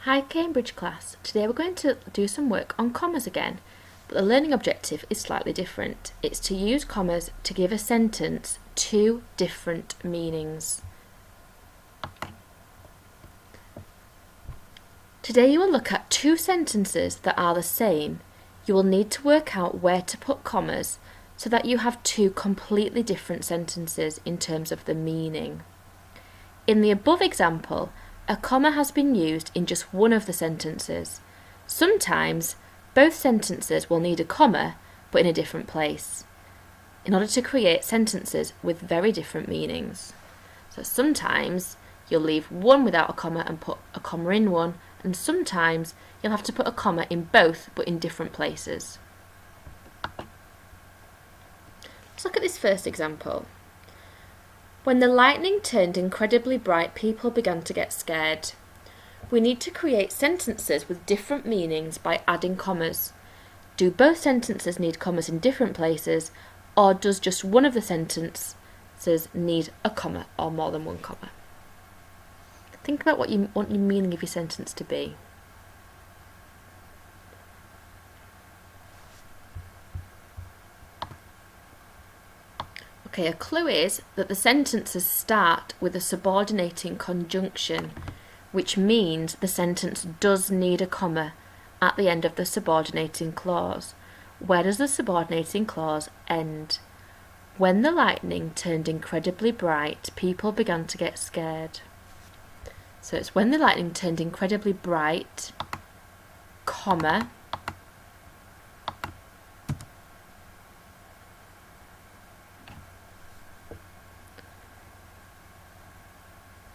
Hi Cambridge class, today we're going to do some work on commas again, but the learning objective is slightly different. It's to use commas to give a sentence two different meanings. Today you will look at two sentences that are the same. You will need to work out where to put commas so that you have two completely different sentences in terms of the meaning. In the above example, a comma has been used in just one of the sentences. Sometimes both sentences will need a comma, but in a different place, in order to create sentences with very different meanings. So sometimes you'll leave one without a comma and put a comma in one, and sometimes you'll have to put a comma in both, but in different places. Let's look at this first example. When the lightning turned incredibly bright, people began to get scared. We need to create sentences with different meanings by adding commas. Do both sentences need commas in different places, or does just one of the sentences need a comma or more than one comma? Think about what you want your meaning of your sentence to be. Okay, a clue is that the sentences start with a subordinating conjunction, which means the sentence does need a comma at the end of the subordinating clause. Where does the subordinating clause end? When the lightning turned incredibly bright, people began to get scared. So it's when the lightning turned incredibly bright, comma,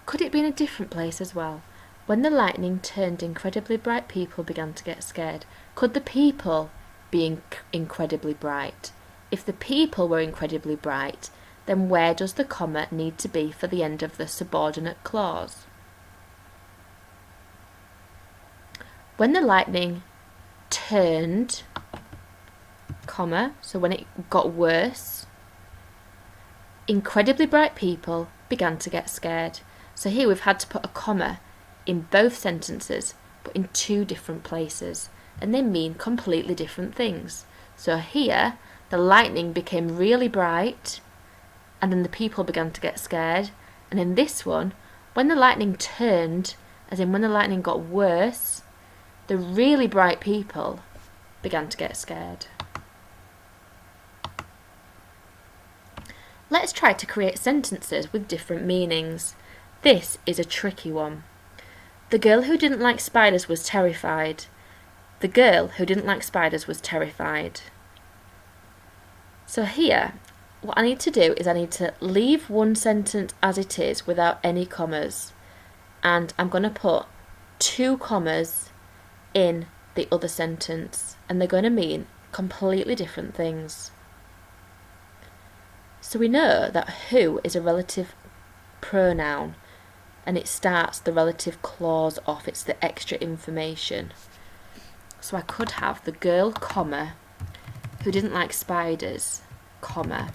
could it be in a different place as well? When the lightning turned incredibly bright, people began to get scared. Could the people be incredibly bright? If the people were incredibly bright, then where does the comma need to be for the end of the subordinate clause? When the lightning turned, comma, so when it got worse, incredibly bright people began to get scared. So here we've had to put a comma in both sentences, but in two different places, and they mean completely different things. So here, the lightning became really bright, and then the people began to get scared. And in this one, when the lightning turned, as in when the lightning got worse, the really bright people began to get scared. Let's try to create sentences with different meanings. This is a tricky one. The girl who didn't like spiders was terrified. The girl who didn't like spiders was terrified. So here, what I need to do is I need to leave one sentence as it is without any commas. And I'm going to put two commas in the other sentence. And they're going to mean completely different things. So we know that who is a relative pronoun, and it starts the relative clause off. It's the extra information. So I could have the girl, comma, who didn't like spiders, comma,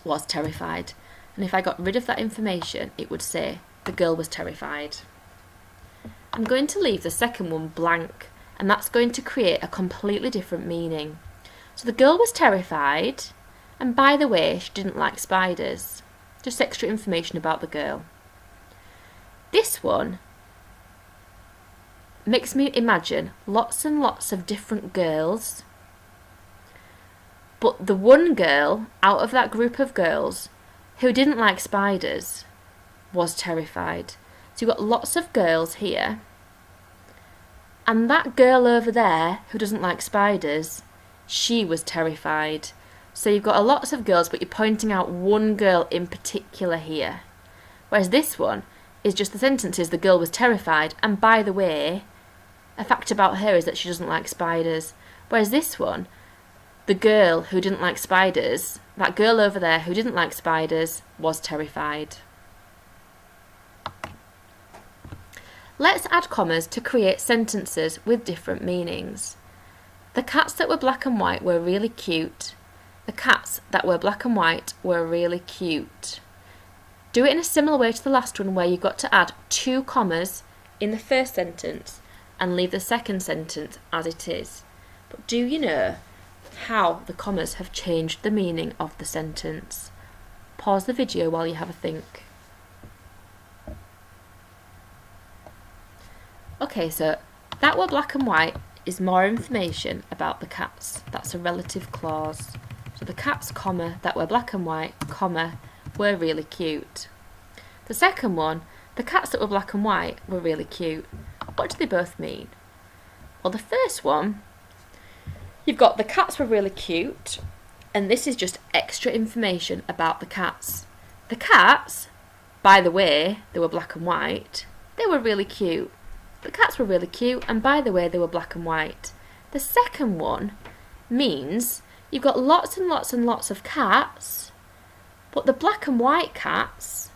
was terrified. And if I got rid of that information, it would say the girl was terrified. I'm going to leave the second one blank, and that's going to create a completely different meaning. So the girl was terrified, and by the way, she didn't like spiders. Just extra information about the girl. This one makes me imagine lots and lots of different girls, but the one girl out of that group of girls who didn't like spiders was terrified. So you've got lots of girls here, and that girl over there who doesn't like spiders, she was terrified. So you've got lots of girls, but you're pointing out one girl in particular here. Whereas this one is just the sentences, the girl was terrified, and by the way, a fact about her is that she doesn't like spiders. Whereas this one, the girl who didn't like spiders, that girl over there who didn't like spiders, was terrified. Let's add commas to create sentences with different meanings. The cats that were black and white were really cute. The cats that were black and white were really cute. Do it in a similar way to the last one, where you've got to add two commas in the first sentence and leave the second sentence as it is. But do you know how the commas have changed the meaning of the sentence? Pause the video while you have a think. Okay, so that were black and white is more information about the cats. That's a relative clause. So the cats, comma, that were black and white, comma, were really cute. The second one, the cats that were black and white were really cute. What do they both mean? Well, the first one, you've got the cats were really cute, and this is just extra information about the cats. The cats, by the way, they were black and white, they were really cute. The cats were really cute, and by the way, they were black and white. The second one means you've got lots and lots and lots of cats, but the black and white cats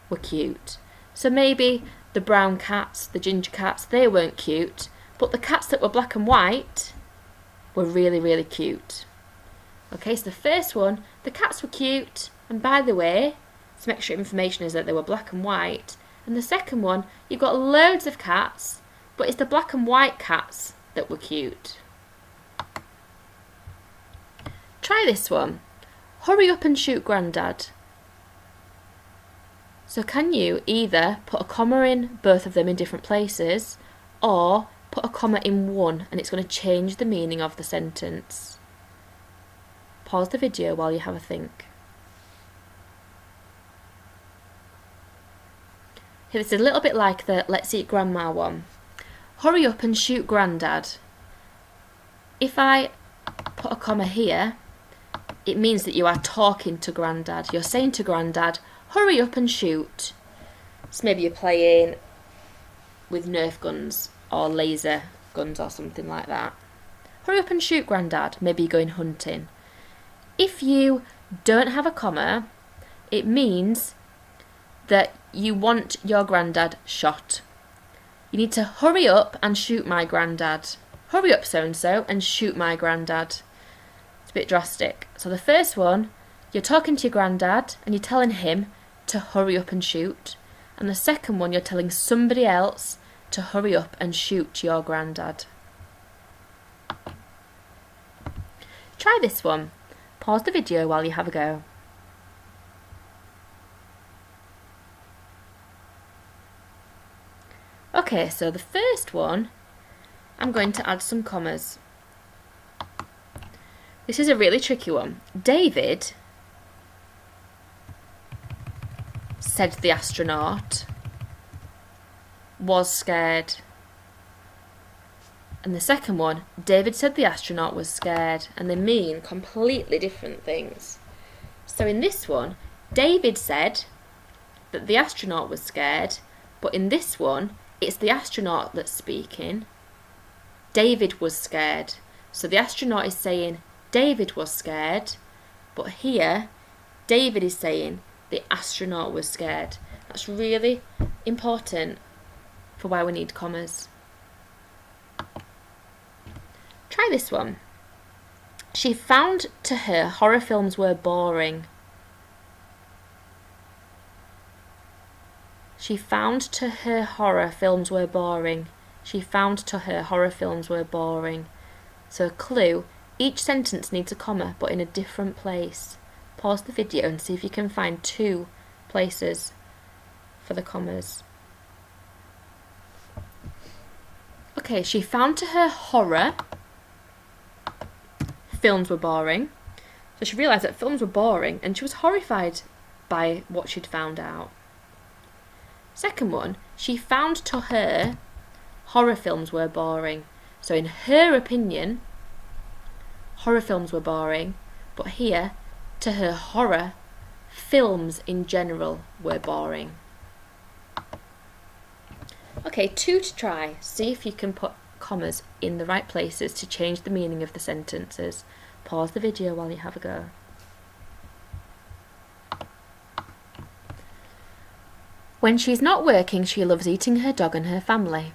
were cute. So maybe the brown cats, the ginger cats, they weren't cute, but the cats that were black and white were really, really cute. Okay, so the first one, the cats were cute, and by the way, some extra information is that they were black and white. And the second one, you've got loads of cats, but it's the black and white cats that were cute. Try this one. Hurry up and shoot Grandad. So can you either put a comma in both of them in different places, or put a comma in one and it's going to change the meaning of the sentence? Pause the video while you have a think. It's a little bit like the Let's Eat Grandma one. Hurry up and shoot Grandad. If I put a comma here, it means that you are talking to Grandad. You're saying to Grandad, hurry up and shoot. So maybe you're playing with Nerf guns or laser guns or something like that. Hurry up and shoot Grandad. Maybe you're going hunting. If you don't have a comma, it means that you want your Grandad shot. You need to hurry up and shoot my Grandad. Hurry up so-and-so and shoot my Grandad. It's a bit drastic. So the first one, you're talking to your Grandad and you're telling him to hurry up and shoot. And the second one, you're telling somebody else to hurry up and shoot your Grandad. Try this one. Pause the video while you have a go. Okay, so the first one, I'm going to add some commas. This is a really tricky one. David said the astronaut was scared. And the second one, David said the astronaut was scared, and they mean completely different things. So in this one, David said that the astronaut was scared, but in this one, it's the astronaut that's speaking. David was scared. So the astronaut is saying David was scared, but here David is saying the astronaut was scared. That's really important for why we need commas. Try this one. She found to her horror films were boring. She found to her horror films were boring. She found to her horror films were boring. So a clue, each sentence needs a comma but in a different place. Pause the video and see if you can find two places for the commas. Okay, she found to her horror films were boring. So she realised that films were boring and she was horrified by what she'd found out. Second one, she found to her horror films were boring. So in her opinion, horror films were boring, but here, to her horror, films in general were boring. Okay, two to try. See if you can put commas in the right places to change the meaning of the sentences. Pause the video while you have a go. When she's not working, she loves eating her dog and her family.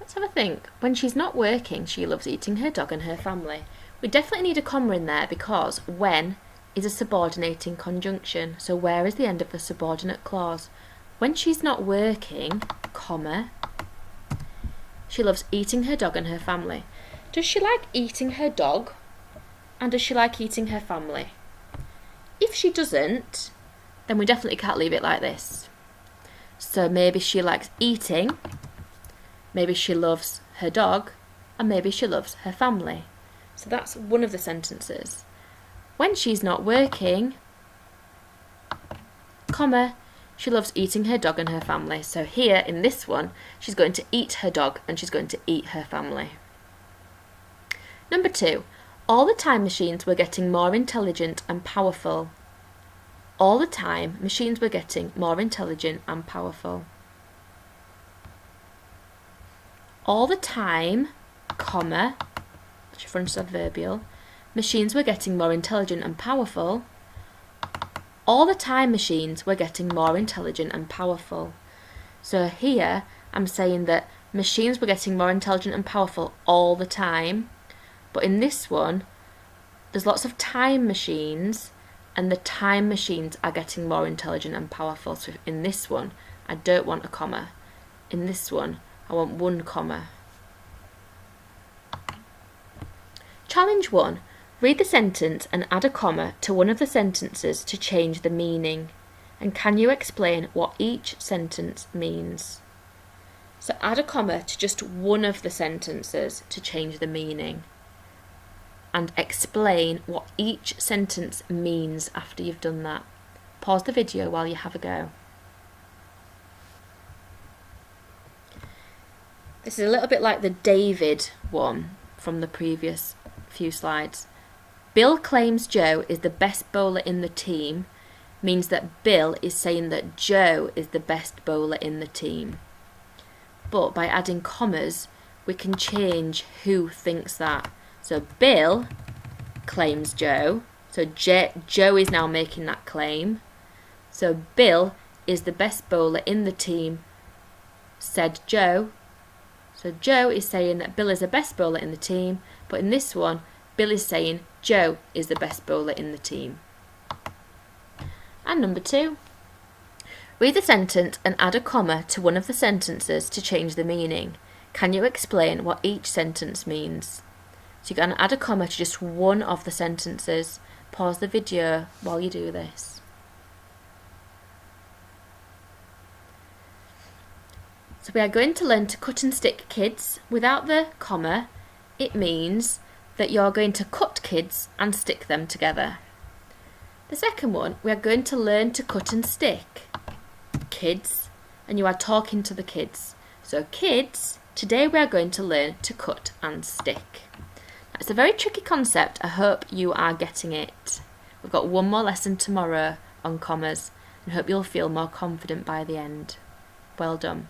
Let's have a think. When she's not working, she loves eating her dog and her family. We definitely need a comma in there because when is a subordinating conjunction. So where is the end of the subordinate clause? When she's not working, comma, she loves eating her dog and her family. Does she like eating her dog? And does she like eating her family? If she doesn't, then we definitely can't leave it like this. So maybe she likes eating, maybe she loves her dog, and maybe she loves her family. So that's one of the sentences. When she's not working, comma, she loves eating her dog and her family. So here in this one, she's going to eat her dog and she's going to eat her family. Number 2, all the time machines were getting more intelligent and powerful. All the time machines were getting more intelligent and powerful. All the time, comma, that's your front adverbial, machines were getting more intelligent and powerful. All the time machines were getting more intelligent and powerful. So here I'm saying that machines were getting more intelligent and powerful all the time. But in this one, there's lots of time machines and the time machines are getting more intelligent and powerful. So in this one, I don't want a comma. In this one, I want one comma. Challenge 1. Read the sentence and add a comma to one of the sentences to change the meaning. And can you explain what each sentence means? So add a comma to just one of the sentences to change the meaning. And explain what each sentence means after you've done that. Pause the video while you have a go. This is a little bit like the David one from the previous few slides. Bill claims Joe is the best bowler in the team means that Bill is saying that Joe is the best bowler in the team. But by adding commas, we can change who thinks that. So Bill claims Joe. So Joe is now making that claim. So Bill is the best bowler in the team, said Joe. So Joe is saying that Bill is the best bowler in the team, but in this one, Bill is saying Joe is the best bowler in the team. And number 2. Read the sentence and add a comma to one of the sentences to change the meaning. Can you explain what each sentence means? So you're going to add a comma to just one of the sentences. Pause the video while you do this. So we are going to learn to cut and stick kids. Without the comma, it means that you're going to cut kids and stick them together. The second one, we are going to learn to cut and stick kids, and you are talking to the kids. So kids, today we are going to learn to cut and stick. It's a very tricky concept. I hope you are getting it. We've got one more lesson tomorrow on commas and hope you'll feel more confident by the end. Well done.